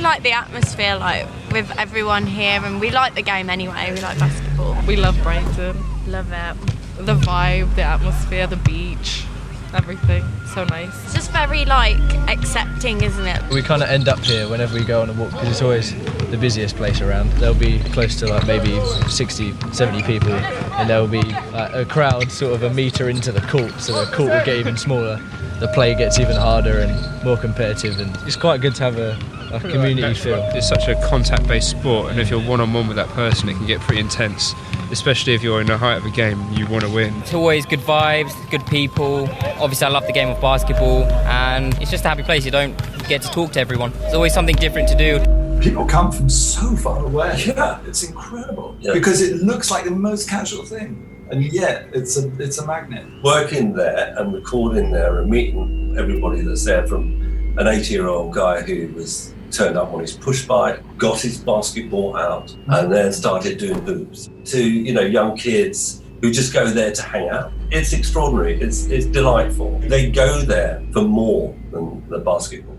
like the atmosphere, like with everyone here, and we like the game anyway. We like basketball. We love Brighton. Love it. The vibe, the atmosphere, the beach, everything. So nice. It's just very like accepting, isn't it? We kind of end up here whenever we go on a walk because it's always the busiest place around. There'll be close to like maybe 60, 70 people, and there'll be a crowd sort of a metre into the court, so the court will get even smaller. The play gets even harder and more competitive, and it's quite good to have a community feel. It's such a contact-based sport, and if you're one-on-one with that person, it can get pretty intense. Especially if you're in the height of a game, you want to win. It's always good vibes, good people. Obviously I love the game of basketball, and it's just a happy place. You don't get to talk to everyone. There's always something different to do. People come from so far away. Yeah, it's incredible. Yeah. Because it looks like the most casual thing, and yet it's a magnet. Working there and recording there and meeting everybody that's there, from an 80-year-old guy who was turned up on his push bike, got his basketball out, and then started doing hoops, to young kids who just go there to hang out. It's extraordinary. It's delightful. They go there for more than the basketball.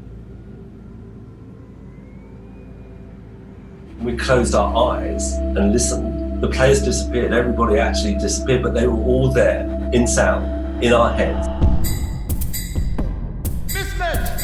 We closed our eyes and listened. The players disappeared. Everybody actually disappeared, but they were all there in sound, in our heads. Mismatch!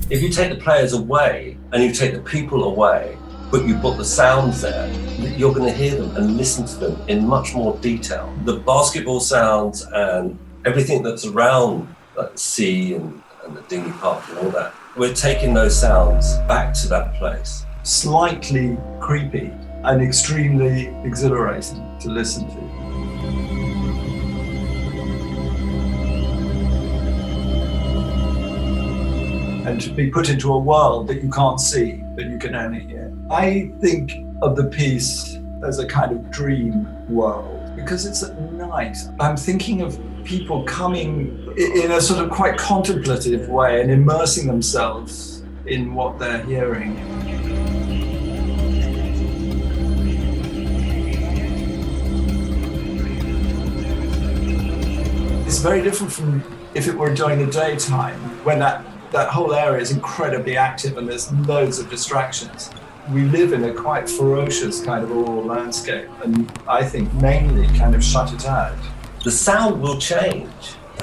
If you take the players away and you take the people away, but you put the sounds there, you're going to hear them and listen to them in much more detail. The basketball sounds and everything that's around, like the sea and the dinghy park and all that, we're taking those sounds back to that place. Slightly creepy and extremely exhilarating to listen to. And to be put into a world that you can't see, that you can only hear. I think of the piece as a kind of dream world, because it's at night. I'm thinking of people coming in a sort of quite contemplative way and immersing themselves in what they're hearing. It's very different from if it were during the daytime, when that whole area is incredibly active and there's loads of distractions. We live in a quite ferocious kind of rural landscape, and I think mainly kind of shut it out. The sound will change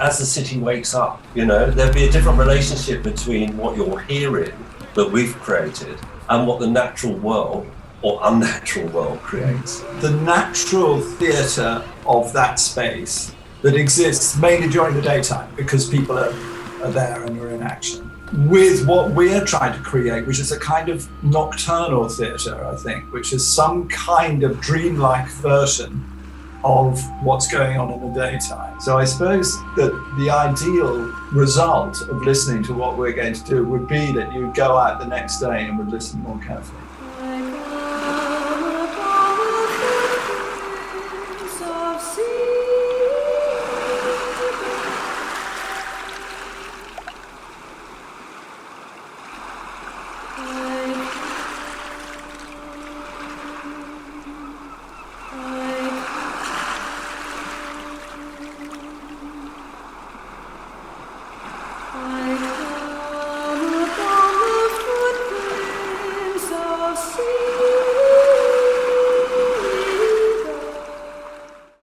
as the city wakes up. There'll be a different relationship between what you're hearing that we've created and what the natural world or unnatural world creates. The natural theatre of that space that exists mainly during the daytime because people are there and are in action, with what we're trying to create, which is a kind of nocturnal theatre, I think, which is some kind of dreamlike version of what's going on in the daytime. So I suppose that the ideal result of listening to what we're going to do would be that you would go out the next day and would listen more carefully.